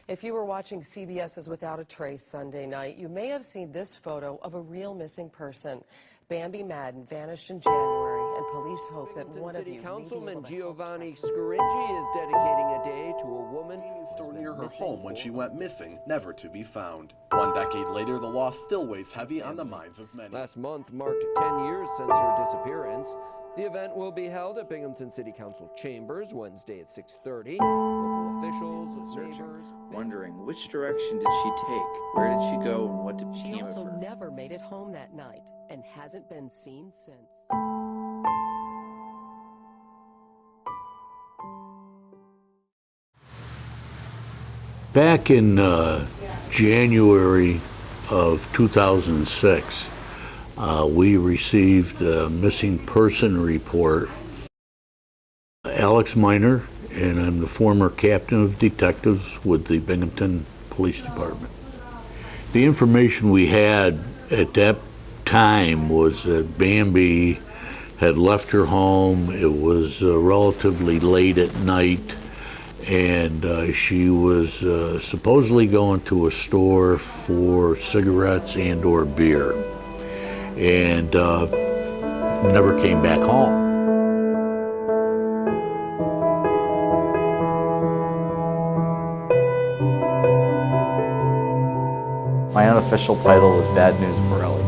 If you were watching CBS's Without a Trace Sunday night, you may have seen this photo of a real missing person. Bambi Madden vanished in January, and police hope that one of you Councilman Giovanni Scaringi is dedicating a day to a woman store near her home when she went missing, never to be found. 1 decade later, the loss still weighs heavy on the minds of many. Last month marked 10 years since her disappearance. The event will be held at Binghamton City Council Chambers Wednesday at 6:30. Local officials, neighbors, wondering which direction did she take, where did she go, and what became of her. She also never made it home that night and hasn't been seen since. Back in January of 2006, we received a missing person report. Alex Miner, and I'm the former captain of detectives with the Binghamton Police Department. The information we had at that time was that Bambi had left her home. It was relatively late at night, and she was supposedly going to a store for cigarettes and or beer, and never came back home. My unofficial title is Bad News Borelli.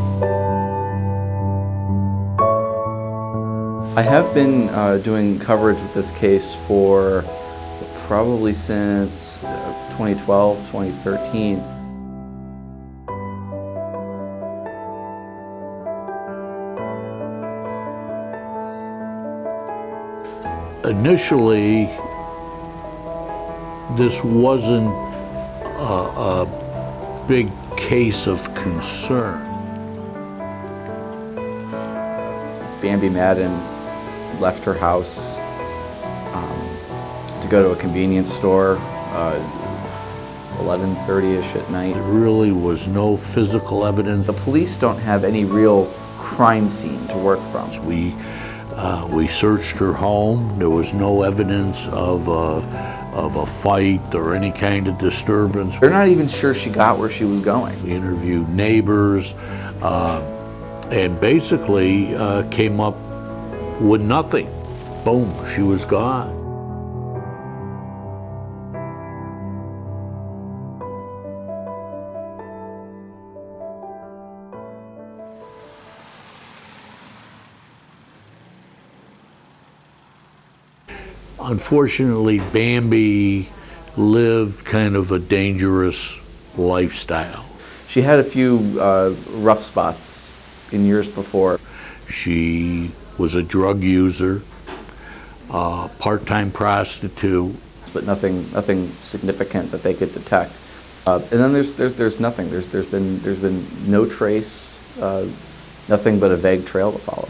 I have been doing coverage with this case for probably since 2012, 2013. Initially, this wasn't a big case of concern. Bambi Madden left her house to go to a convenience store 11:30ish at night. There really was no physical evidence. The police don't have any real crime scene to work from. We searched her home. There was no evidence of a fight or any kind of disturbance. They're not even sure she got where she was going. We interviewed neighbors and basically came up with nothing. Boom, she was gone. Unfortunately, Bambi lived kind of a dangerous lifestyle. She had a few rough spots in years before. She was a drug user, part-time prostitute. But nothing significant that they could detect. And then there's nothing. There's been no trace, nothing but a vague trail to follow.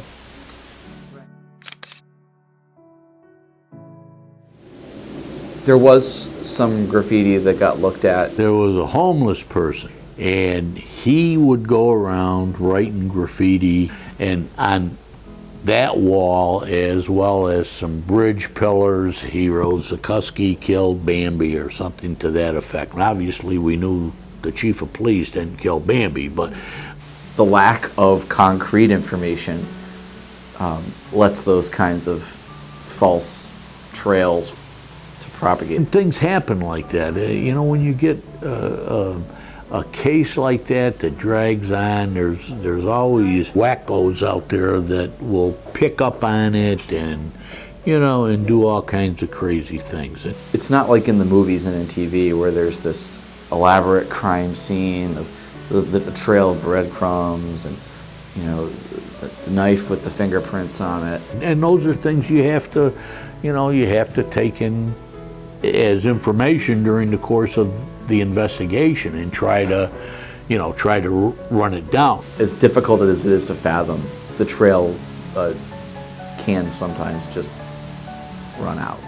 There was some graffiti that got looked at. There was a homeless person, and he would go around writing graffiti, and on that wall, as well as some bridge pillars, he wrote, "Zukuski killed Bambi," or something to that effect. And obviously, we knew the chief of police didn't kill Bambi, but the lack of concrete information lets those kinds of false trails propagate. And things happen like that. You know, when you get a case like that that drags on, there's always wackos out there that will pick up on it and, you know, and do all kinds of crazy things. It's not like in the movies and in TV where there's this elaborate crime scene of the trail of breadcrumbs and, you know, the knife with the fingerprints on it. And those are things you have to, you know, you have to take in as information during the course of the investigation and try to run it down. As difficult as it is to fathom, the trail can sometimes just run out.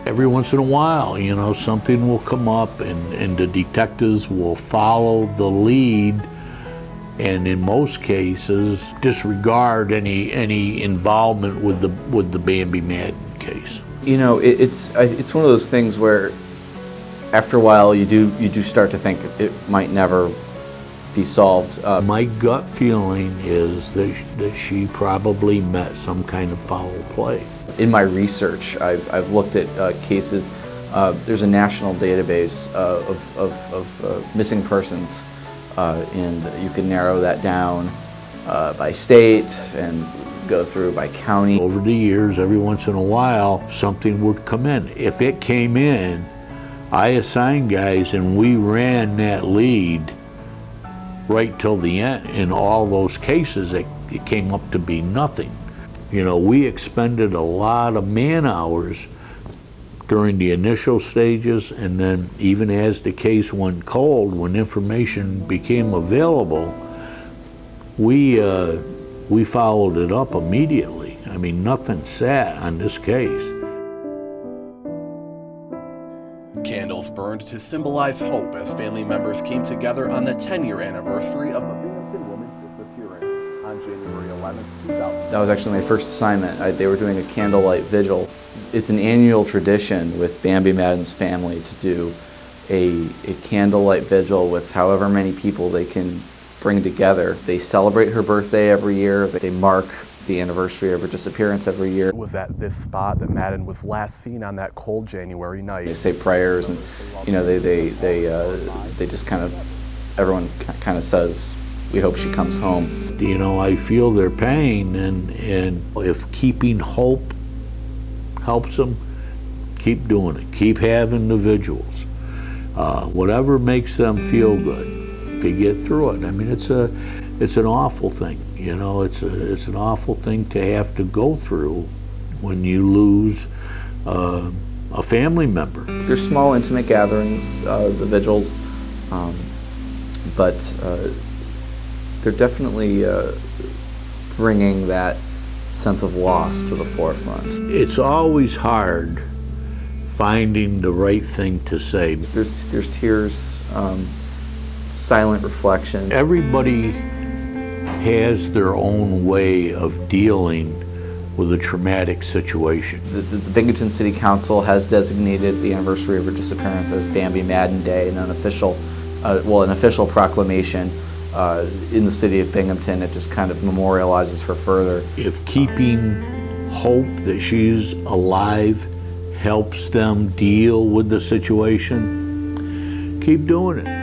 Every once in a while, you know, something will come up and the detectives will follow the lead and in most cases disregard any involvement with the Bambi Madden case. You know, it's one of those things where after a while you do start to think it might never be solved. My gut feeling is that she probably met some kind of foul play. In my research, I've looked at cases. There's a national database of missing persons, and you can narrow that down by state and go through by county. Over the years, every once in a while, something would come in. If it came in, I assigned guys and we ran that lead right till the end. In all those cases, it came up to be nothing. You know, we expended a lot of man hours during the initial stages, and then even as the case went cold, when information became available, we followed it up immediately. I mean, nothing sat on this case. Candles burned to symbolize hope as family members came together on the 10-year anniversary of the Binghamton woman's disappearance on January 11, 2000. That was actually my first assignment. They were doing a candlelight vigil. It's an annual tradition with Bambi Madden's family to do a candlelight vigil with however many people they can bring together. They celebrate her birthday every year. They mark the anniversary of her disappearance every year. It was at this spot that Madden was last seen on that cold January night. They say prayers, and you know they just kind of, everyone kind of says, we hope she comes home. You know, I feel their pain, and if keeping hope helps them, keep doing it. Keep having the vigils. Whatever makes them feel good to get through it. I mean, it's an awful thing. You know, it's an awful thing to have to go through when you lose a family member. There's small, intimate gatherings, the vigils, but they're definitely bringing that sense of loss to the forefront. It's always hard finding the right thing to say. There's tears, silent reflection. Everybody has their own way of dealing with a traumatic situation. The Binghamton City Council has designated the anniversary of her disappearance as Bambi Madden Day, and an official proclamation in the city of Binghamton. It just kind of memorializes her further. If keeping hope that she's alive helps them deal with the situation, keep doing it.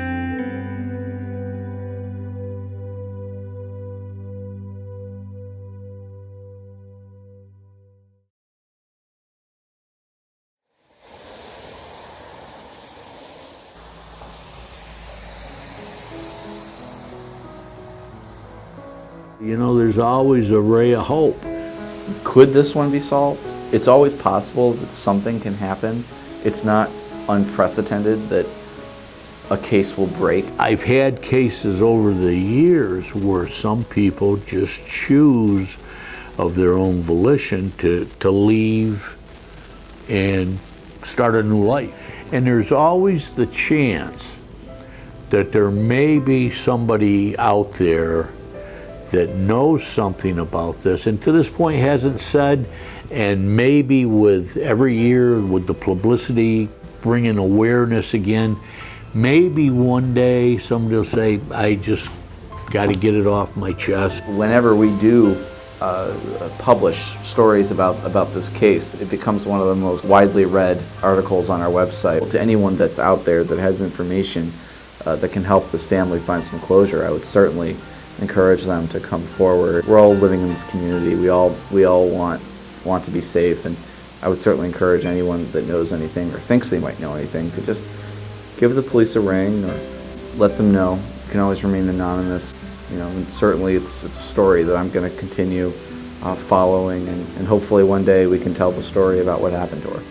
You know, there's always a ray of hope. Could this one be solved? It's always possible that something can happen. It's not unprecedented that a case will break. I've had cases over the years where some people just choose of their own volition to leave and start a new life. And there's always the chance that there may be somebody out there that knows something about this and to this point hasn't said, and maybe with every year with the publicity bringing awareness again, maybe one day somebody will say, I just got to get it off my chest. Whenever we do publish stories about this case, it becomes one of the most widely read articles on our website. To anyone that's out there that has information that can help this family find some closure, I would certainly encourage them to come forward. We're all living in this community. We all want to be safe, and I would certainly encourage anyone that knows anything or thinks they might know anything to just give the police a ring or let them know. You can always remain anonymous. You know, and certainly it's a story that I'm going to continue following, and hopefully one day we can tell the story about what happened to her.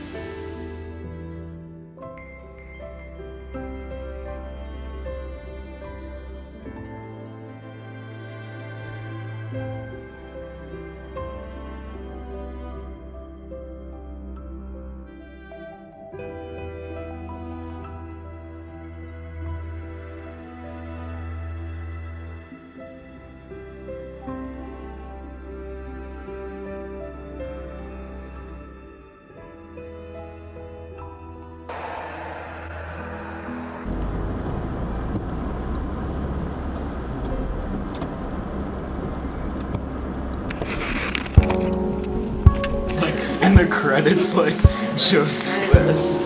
in the credits, like, Joseph West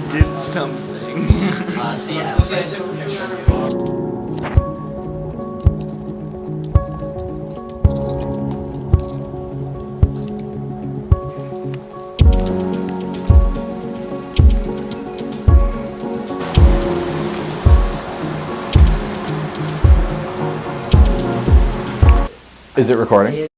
did something. Is it recording?